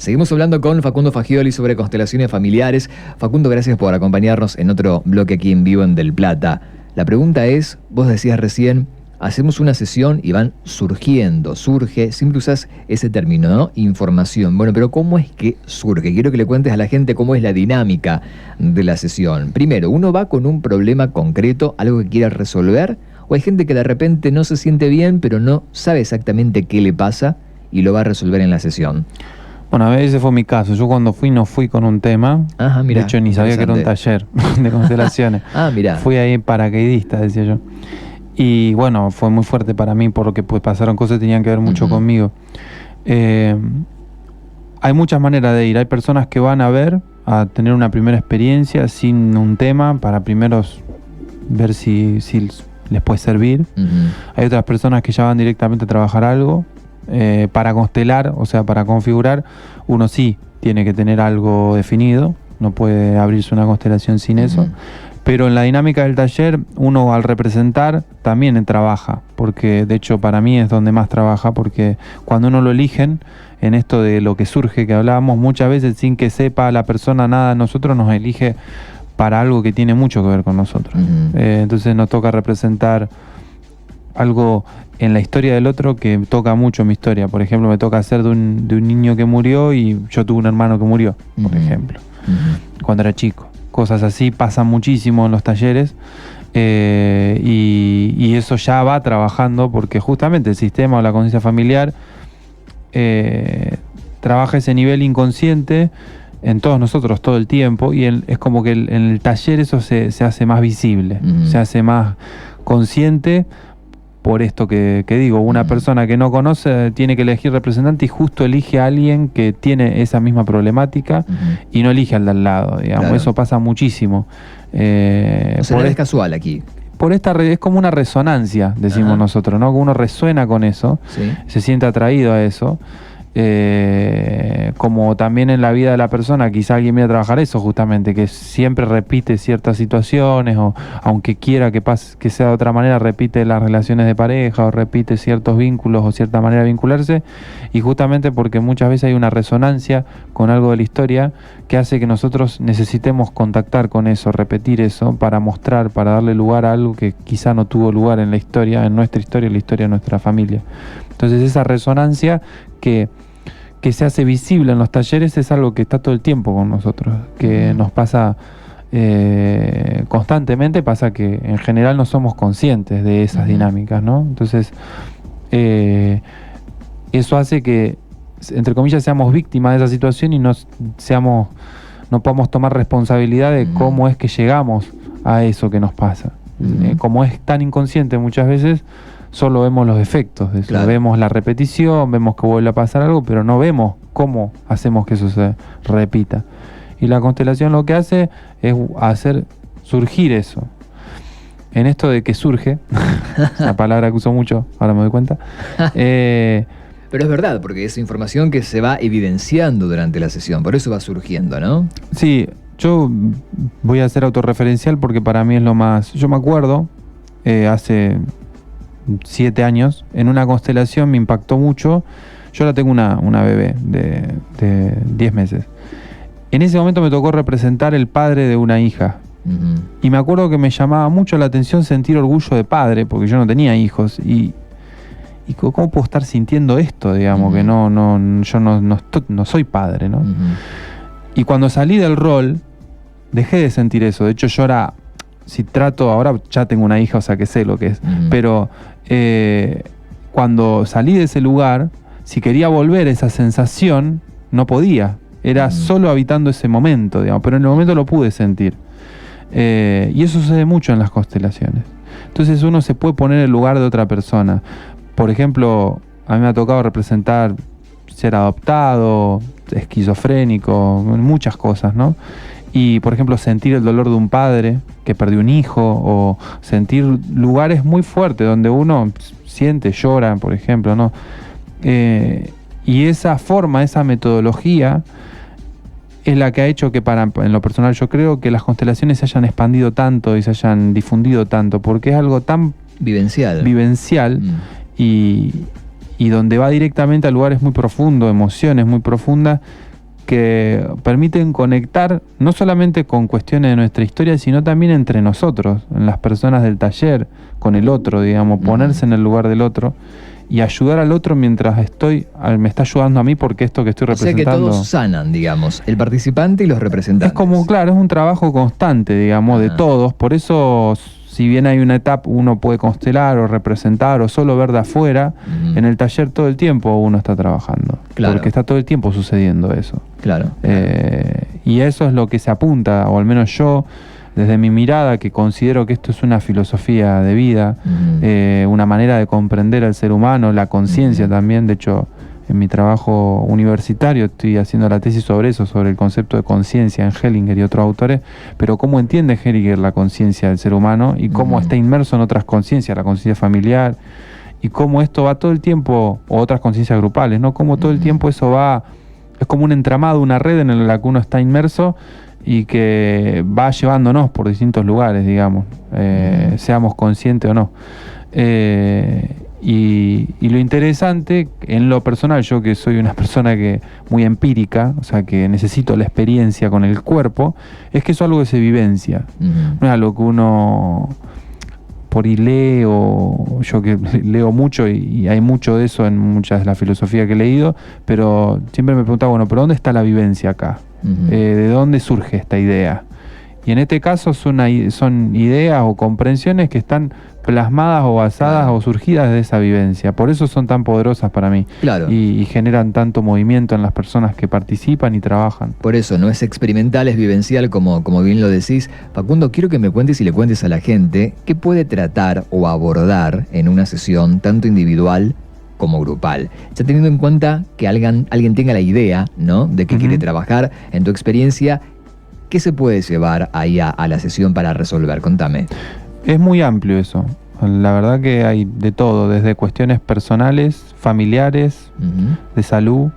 Seguimos hablando con Facundo Fagioli sobre constelaciones familiares. Facundo, gracias por acompañarnos en otro bloque aquí en vivo en Del Plata. La pregunta es, vos decías recién, hacemos una sesión y van surge, siempre usás ese término, ¿no? Información. Bueno, pero ¿cómo es que surge? Quiero que le cuentes a la gente cómo es la dinámica de la sesión. Primero, ¿uno va con un problema concreto, algo que quiera resolver? ¿O hay gente que de repente no se siente bien, pero no sabe exactamente qué le pasa y lo va a resolver en la sesión? Bueno, a veces fue mi caso. Yo cuando fui no fui con un tema. Ajá, mirá, de hecho, ni sabía que era un taller de constelaciones. Mirá. Fui ahí paracaidista, decía yo. Y bueno, fue muy fuerte para mí porque pues pasaron cosas que tenían que ver mucho conmigo. Hay muchas maneras de ir. Hay personas que van a ver, a tener una primera experiencia sin un tema, para primero ver si les puede servir. Hay otras personas que ya van directamente a trabajar algo. Para constelar, o sea, para configurar, uno sí tiene que tener algo definido, no puede abrirse una constelación sin eso, pero en la dinámica del taller uno al representar también trabaja, porque de hecho para mí es donde más trabaja, porque cuando uno lo eligen, en esto de lo que surge que hablábamos, muchas veces sin que sepa la persona nada de nosotros, nos elige para algo que tiene mucho que ver con nosotros. Entonces nos toca representar algo en la historia del otro que toca mucho mi historia. Por ejemplo, me toca hacer de un niño que murió y yo tuve un hermano que murió, por ejemplo, cuando era chico. Cosas así pasan muchísimo en los talleres y eso ya va trabajando porque justamente el sistema o la conciencia familiar trabaja ese nivel inconsciente en todos nosotros todo el tiempo y es como que en el taller eso se hace más visible, se hace más consciente. Por esto que digo, una persona que no conoce tiene que elegir representante y justo elige a alguien que tiene esa misma problemática y no elige al de al lado, digamos. Claro. Eso pasa muchísimo. O sea, no es casual aquí. Es como una resonancia, decimos nosotros, ¿no? Que uno resuena con eso, se siente atraído a eso. Como también en la vida de la persona, quizá alguien viene a trabajar eso justamente, que siempre repite ciertas situaciones o aunque quiera que sea de otra manera, repite las relaciones de pareja o repite ciertos vínculos o cierta manera de vincularse, y justamente porque muchas veces hay una resonancia con algo de la historia que hace que nosotros necesitemos contactar con eso, repetir eso para mostrar, para darle lugar a algo que quizá no tuvo lugar en la historia, en nuestra historia, en la historia de nuestra familia. Entonces esa resonancia que se hace visible en los talleres es algo que está todo el tiempo con nosotros, que nos pasa constantemente, pasa que en general no somos conscientes de esas dinámicas, ¿no? Entonces eso hace que, entre comillas, seamos víctimas de esa situación y no podamos tomar responsabilidad de cómo es que llegamos a eso que nos pasa. Como es tan inconsciente muchas veces, solo vemos los efectos de eso. Claro. Vemos la repetición, vemos que vuelve a pasar algo, pero no vemos cómo hacemos que eso se repita. Y la constelación lo que hace es hacer surgir eso. En esto de que surge, la palabra que uso mucho, ahora me doy cuenta. Pero es verdad, porque es información que se va evidenciando durante la sesión, por eso va surgiendo, ¿no? Sí, yo voy a ser autorreferencial porque para mí es lo más... Yo me acuerdo, hace 7 años, en una constelación me impactó mucho. Yo ahora tengo una bebé de 10 meses. En ese momento me tocó representar el padre de una hija. Y me acuerdo que me llamaba mucho la atención sentir orgullo de padre, porque yo no tenía hijos. Y ¿cómo puedo estar sintiendo esto? Digamos, que yo no soy padre, ¿no? Y cuando salí del rol, dejé de sentir eso. De hecho, yo ahora, si trato, ahora ya tengo una hija, o sea que sé lo que es. Pero cuando salí de ese lugar, si quería volver a esa sensación, no podía. Era solo habitando ese momento, digamos, pero en el momento lo pude sentir. Y eso sucede mucho en las constelaciones. Entonces uno se puede poner en el lugar de otra persona. Por ejemplo, a mí me ha tocado representar ser adoptado, esquizofrénico, muchas cosas, ¿no? Y, por ejemplo, sentir el dolor de un padre que perdió un hijo, o sentir lugares muy fuertes donde uno siente, llora, por ejemplo, ¿no? Y esa forma, esa metodología es la que ha hecho que en lo personal yo creo que las constelaciones se hayan expandido tanto y se hayan difundido tanto, porque es algo tan vivencial y donde va directamente a lugares muy profundos, emociones muy profundas, que permiten conectar no solamente con cuestiones de nuestra historia, sino también entre nosotros, en las personas del taller, con el otro, digamos, ponerse en el lugar del otro y ayudar al otro mientras me está ayudando a mí porque esto que estoy representando... O sea que todos sanan, digamos, el participante y los representantes. Es como, claro, es un trabajo constante, digamos, de todos. Por eso, si bien hay una etapa, uno puede constelar o representar o solo ver de afuera, en el taller todo el tiempo uno está trabajando. Claro. Porque está todo el tiempo sucediendo eso. Claro. Y eso es lo que se apunta, o al menos yo, desde mi mirada, que considero que esto es una filosofía de vida, una manera de comprender al ser humano, la conciencia también. De hecho, en mi trabajo universitario estoy haciendo la tesis sobre eso, sobre el concepto de conciencia en Hellinger y otros autores, pero cómo entiende Hellinger la conciencia del ser humano y cómo está inmerso en otras conciencias, la conciencia familiar, y cómo esto va todo el tiempo, o otras conciencias grupales, ¿no? Cómo todo el tiempo eso va, es como un entramado, una red en la que uno está inmerso y que va llevándonos por distintos lugares, digamos, seamos conscientes o no. Y lo interesante, en lo personal, yo que soy una persona que muy empírica, o sea que necesito la experiencia con el cuerpo, es que eso es algo que se vivencia. No es algo que uno por ahí lee, o yo que leo mucho y hay mucho de eso en muchas de las filosofías que he leído, pero siempre me preguntaba, bueno, ¿pero dónde está la vivencia acá? ¿De dónde surge esta idea? Y en este caso son ideas o comprensiones que están plasmadas o basadas o surgidas de esa vivencia. Por eso son tan poderosas para mí. Claro. Y generan tanto movimiento en las personas que participan y trabajan. Por eso, no es experimental, es vivencial, como bien lo decís. Facundo, quiero que me cuentes y le cuentes a la gente qué puede tratar o abordar en una sesión tanto individual como grupal. Ya teniendo en cuenta que alguien tenga la idea, ¿no?, de qué quiere trabajar, en tu experiencia, ¿qué se puede llevar ahí a la sesión para resolver? Contame. Es muy amplio eso. La verdad que hay de todo, desde cuestiones personales, familiares, de salud,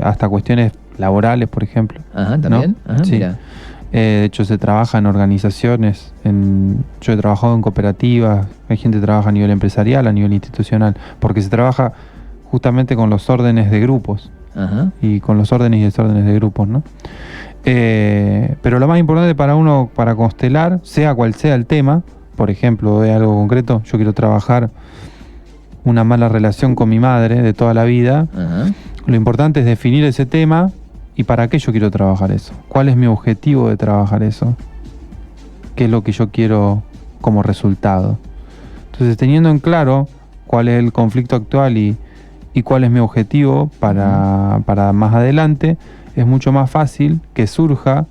hasta cuestiones laborales, por ejemplo. Ajá, ¿también? ¿No? Ajá, sí. Mira. De hecho, se trabaja en organizaciones. Yo he trabajado en cooperativas, hay gente que trabaja a nivel empresarial, a nivel institucional, porque se trabaja justamente con los órdenes de grupos. Ajá. Y con los órdenes y desórdenes de grupos, ¿no? Pero lo más importante para uno, para constelar, sea cual sea el tema, por ejemplo, de algo concreto, yo quiero trabajar una mala relación con mi madre de toda la vida. Ajá. Lo importante es definir ese tema y para qué yo quiero trabajar eso. ¿Cuál es mi objetivo de trabajar eso? ¿Qué es lo que yo quiero como resultado? Entonces, teniendo en claro cuál es el conflicto actual y cuál es mi objetivo para más adelante, es mucho más fácil que surja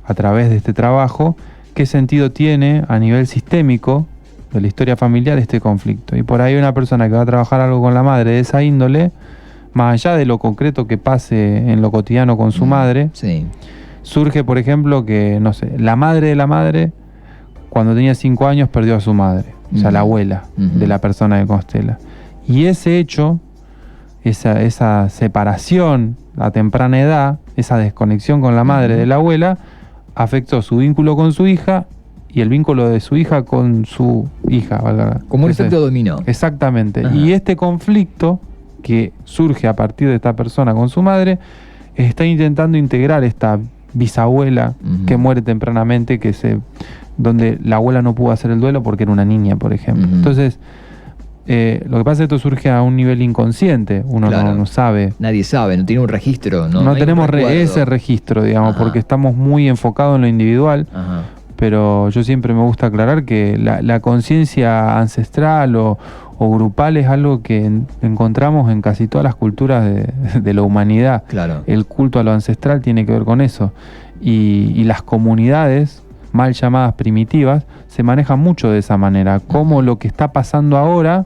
a través de este trabajo qué sentido tiene a nivel sistémico de la historia familiar este conflicto. Y por ahí una persona que va a trabajar algo con la madre de esa índole, más allá de lo concreto que pase en lo cotidiano con su madre, surge, por ejemplo, que, no sé, la madre de la madre, cuando tenía 5 años, perdió a su madre, o sea, la abuela de la persona que constela. Y ese hecho, esa separación a temprana edad, esa desconexión con la madre de la abuela, afectó su vínculo con su hija y el vínculo de su hija con su hija. ¿Verdad? Como un efecto dominó. Exactamente. Ajá. Y este conflicto que surge a partir de esta persona con su madre, está intentando integrar esta bisabuela que muere tempranamente, donde la abuela no pudo hacer el duelo porque era una niña, por ejemplo. Entonces, lo que pasa es que esto surge a un nivel inconsciente, uno no sabe. Nadie sabe, no tiene un registro. No tenemos ese registro, digamos, porque estamos muy enfocados en lo individual. Ajá. Pero yo siempre me gusta aclarar que la conciencia ancestral o grupal es algo que encontramos en casi todas las culturas de la humanidad. Claro. El culto a lo ancestral tiene que ver con eso. Y las comunidades, mal llamadas primitivas, se manejan mucho de esa manera. Cómo lo que está pasando ahora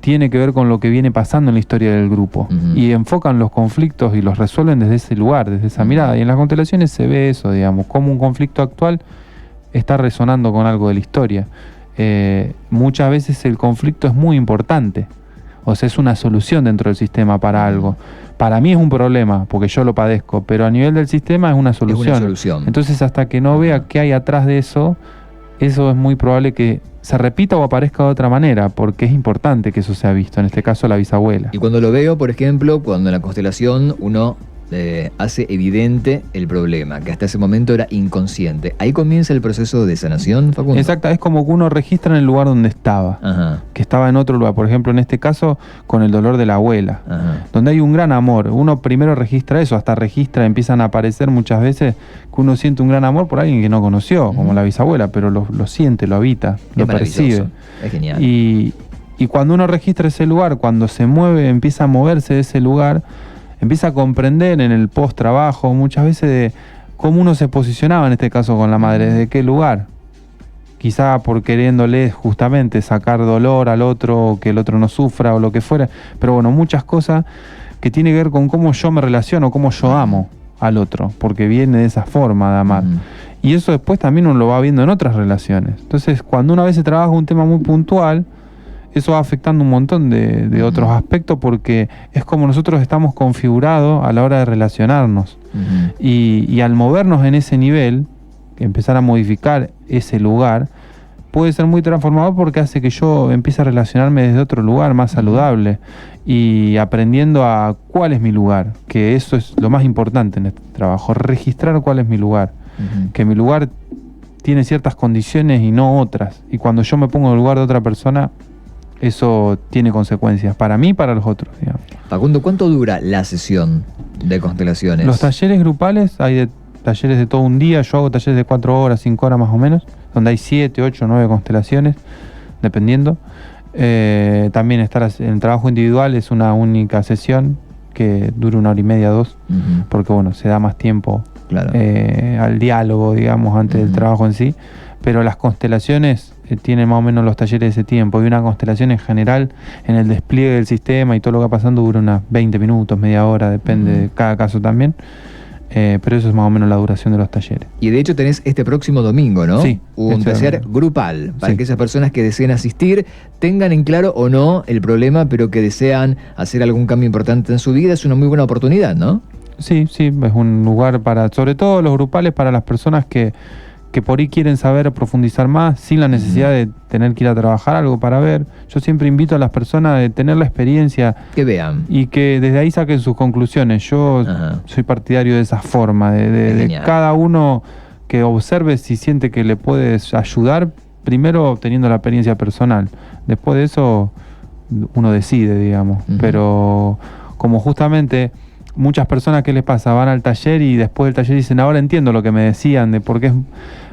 tiene que ver con lo que viene pasando en la historia del grupo. Y enfocan los conflictos y los resuelven desde ese lugar, desde esa mirada. Y en las constelaciones se ve eso, digamos, cómo un conflicto actual está resonando con algo de la historia. Muchas veces el conflicto es muy importante, o sea, es una solución dentro del sistema para algo. Para mí es un problema, porque yo lo padezco, pero a nivel del sistema es una solución. Es una solución. Entonces, hasta que no vea qué hay atrás de eso es muy probable que se repita o aparezca de otra manera, porque es importante que eso sea visto, en este caso la bisabuela. Y cuando lo veo, por ejemplo, cuando en la constelación uno hace evidente el problema, que hasta ese momento era inconsciente. Ahí comienza el proceso de sanación, Facundo. Exacto, es como que uno registra en el lugar donde estaba, que estaba en otro lugar. Por ejemplo, en este caso, con el dolor de la abuela, donde hay un gran amor. Uno primero registra eso, hasta registra, empiezan a aparecer muchas veces que uno siente un gran amor por alguien que no conoció, como la bisabuela, pero lo siente, lo habita, lo percibe. Es genial. Y cuando uno registra ese lugar, cuando se mueve, empieza a moverse de ese lugar, empieza a comprender en el post-trabajo muchas veces de cómo uno se posicionaba en este caso con la madre, desde qué lugar. Quizá por queriéndole justamente sacar dolor al otro, que el otro no sufra o lo que fuera. Pero bueno, muchas cosas que tienen que ver con cómo yo me relaciono, cómo yo amo al otro, porque viene de esa forma de amar. Y eso después también uno lo va viendo en otras relaciones. Entonces, cuando una vez se trabaja un tema muy puntual, eso va afectando un montón de otros aspectos, porque es como nosotros estamos configurados a la hora de relacionarnos. Y al movernos en ese nivel, empezar a modificar ese lugar, puede ser muy transformador porque hace que yo empiece a relacionarme desde otro lugar más saludable y aprendiendo a cuál es mi lugar, que eso es lo más importante en este trabajo, registrar cuál es mi lugar, que mi lugar tiene ciertas condiciones y no otras, y cuando yo me pongo en el lugar de otra persona, eso tiene consecuencias para mí y para los otros, digamos. Facundo, ¿cuánto dura la sesión de constelaciones? Los talleres grupales, hay talleres de todo un día. Yo hago talleres de 4 horas, 5 horas más o menos, donde hay 7, 8, 9 constelaciones, dependiendo. También estar en el trabajo individual es una única sesión que dura 1 hora y media, 2, porque bueno, se da más tiempo al diálogo, digamos, antes del trabajo en sí. Pero las constelaciones tienen más o menos los talleres de ese tiempo, y una constelación en general, en el despliegue del sistema y todo lo que va pasando, dura unas 20 minutos, media hora, depende de cada caso también. Pero eso es más o menos la duración de los talleres. Y de hecho tenés este próximo domingo, ¿no? Sí. Un taller grupal para que esas personas que deseen asistir tengan en claro o no el problema, pero que desean hacer algún cambio importante en su vida. Es una muy buena oportunidad, ¿no? Sí, es un lugar para, sobre todo los grupales, para las personas que por ahí quieren saber profundizar más sin la necesidad de tener que ir a trabajar algo para ver. Yo siempre invito a las personas a tener la experiencia, que vean y que desde ahí saquen sus conclusiones. Yo soy partidario de esa forma, de cada uno que observe si siente que le puedes ayudar, primero teniendo la experiencia personal. Después de eso uno decide, digamos. Pero como justamente muchas personas, ¿qué les pasa? Van al taller y después del taller dicen, ahora entiendo lo que me decían, porque es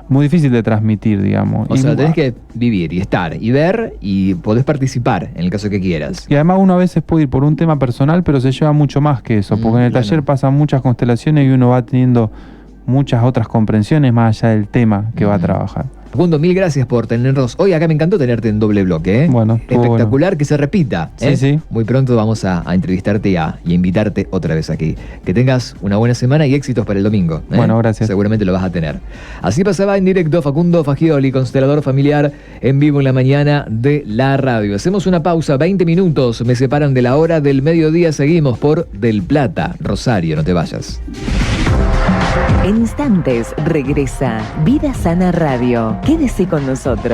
muy difícil de transmitir, digamos. O sea, tenés que vivir y estar y ver, y podés participar en el caso que quieras. Y además uno a veces puede ir por un tema personal, pero se lleva mucho más que eso, porque en el taller pasan muchas constelaciones y uno va teniendo muchas otras comprensiones más allá del tema que va a trabajar. Facundo, mil gracias por tenernos hoy acá. Me encantó tenerte en doble bloque, ¿eh? Bueno, espectacular, bueno. Que se repita, ¿eh? Sí. Muy pronto vamos a entrevistarte y a invitarte otra vez aquí. Que tengas una buena semana y éxitos para el domingo, ¿eh? Bueno, gracias. Seguramente lo vas a tener. Así pasaba en directo Facundo Fagioli, constelador familiar, en vivo en la mañana de la radio. Hacemos una pausa, 20 minutos me separan de la hora del mediodía. Seguimos por Del Plata, Rosario, no te vayas. En instantes regresa Vida Sana Radio. Quédese con nosotros.